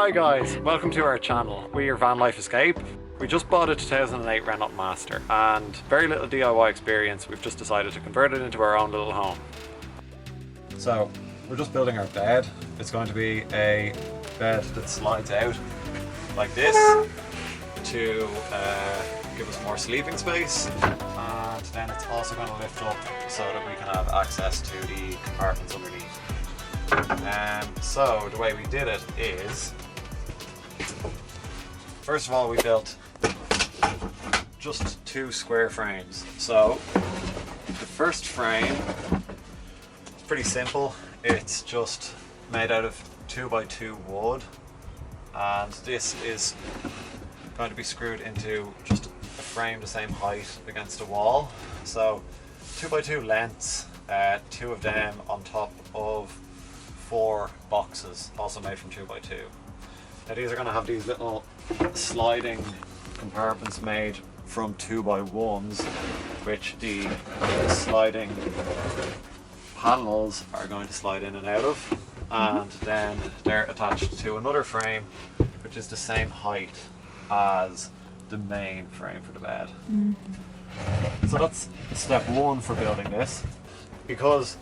Hi guys, welcome to our channel. We're Van Life Escape. We just bought a 2008 Renault Master and very little DIY experience. We've just decided to convert it into our own little home. So we're just building our bed. It's going to be a bed that slides out like this to give us more sleeping space, and then it's also going to lift up so that we can have access to the compartments underneath. So the way we did it is, first of all, we built just two square frames. So the first frame is pretty simple. It's just made out of 2x2 wood, and this is going to be screwed into just a frame the same height against a wall. So 2x2 lengths, two of them on top of 4 boxes, also made from 2x2. Now these are going to have these little sliding compartments made from 2x1s, which the sliding panels are going to slide in and out of, and then they're attached to another frame which is the same height as the main frame for the bed. So that's step one for building this. Because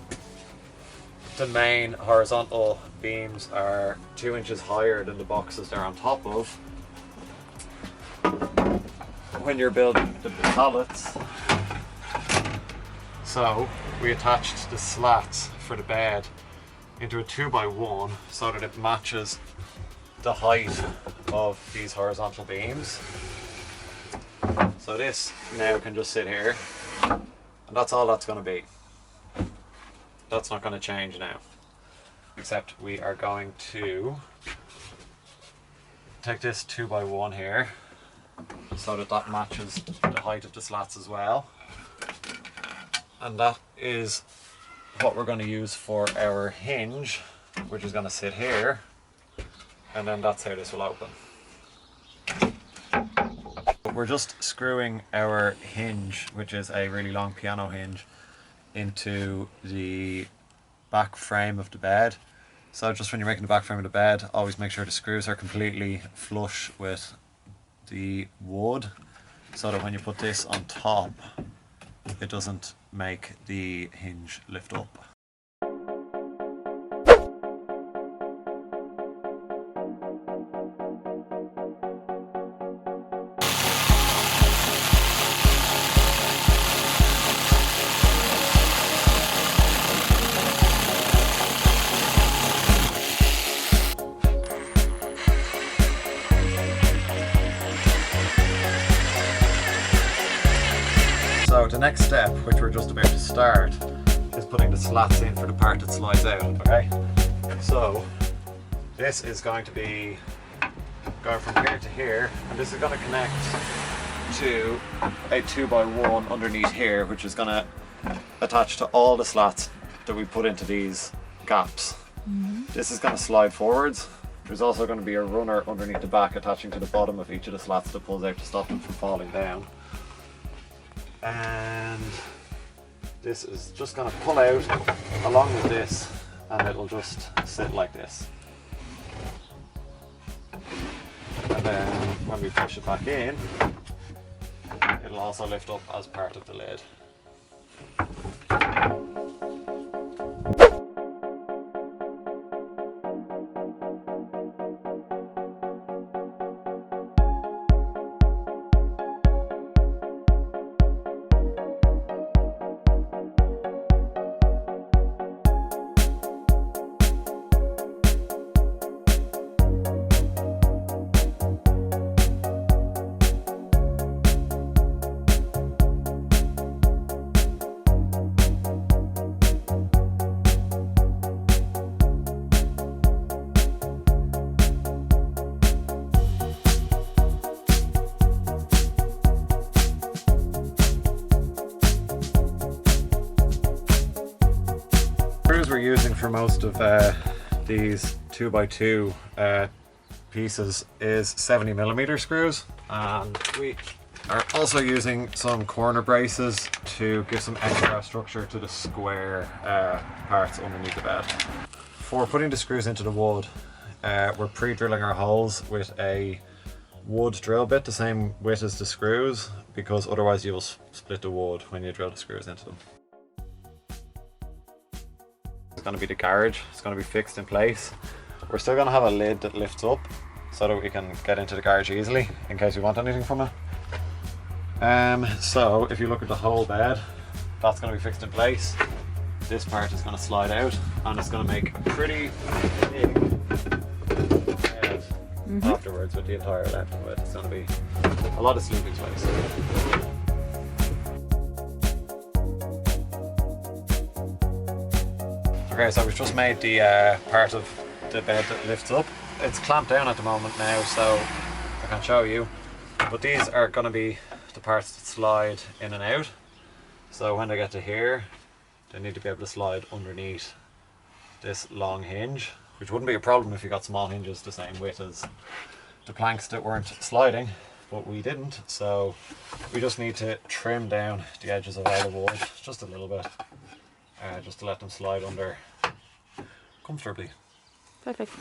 the main horizontal beams are 2 inches higher than the boxes they're on top of, when you're building the pallets, so we attached the slats for the bed into a 2x1 so that it matches the height of these horizontal beams. So this now can just sit here, and that's all that's going to be. That's not going to change now, except we are going to take this 2x1 here so that that matches the height of the slats as well, and that is what we're going to use for our hinge, which is going to sit here, and then that's how this will open. We're just screwing our hinge, which is a really long piano hinge, into the back frame of the bed. So just when you're making the back frame of the bed, always make sure the screws are completely flush with the wood, so that when you put this on top, it doesn't make the hinge lift up. So the next step, which we're just about to start, is putting the slats in for the part that slides out, okay? So this is going to be going from here to here, and this is going to connect to a 2x1 underneath here, which is going to attach to all the slats that we put into these gaps. This is going to slide forwards. There's also going to be a runner underneath the back attaching to the bottom of each of the slats that pulls out to stop them from falling down. And this is just going to pull out along with this, and it'll just sit like this. And then when we push it back in, it'll also lift up as part of the lid. Screws we're using for most of these 2x2 pieces is 70mm screws, and we are also using some corner braces to give some extra structure to the square parts underneath the bed. For putting the screws into the wood, we're pre-drilling our holes with a wood drill bit, the same width as the screws, because otherwise you'll split the wood when you drill the screws into them. It's going to be the garage. It's going to be fixed in place. We're still going to have a lid that lifts up so that we can get into the garage easily in case we want anything from it. So if you look at the whole bed, that's going to be fixed in place. This part is going to slide out and it's going to make a pretty big bed afterwards with the entire length of it. It's going to be a lot of sleeping space. Okay, so we've just made the part of the bed that lifts up. It's clamped down at the moment now, so I can show you. But these are going to be the parts that slide in and out. So when they get to here, they need to be able to slide underneath this long hinge, which wouldn't be a problem if you got small hinges the same width as the planks that weren't sliding, but we didn't. So we just need to trim down the edges of all the wood just a little bit, just to let them slide under comfortably. Perfect.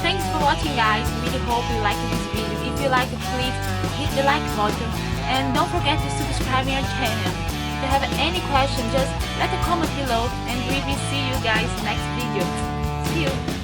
Thanks for watching, guys. Really hope you liked this video. If you like it, please hit the like button and don't forget to subscribe to our channel. If you have any question, just let a comment below and we will see you guys next video. See you!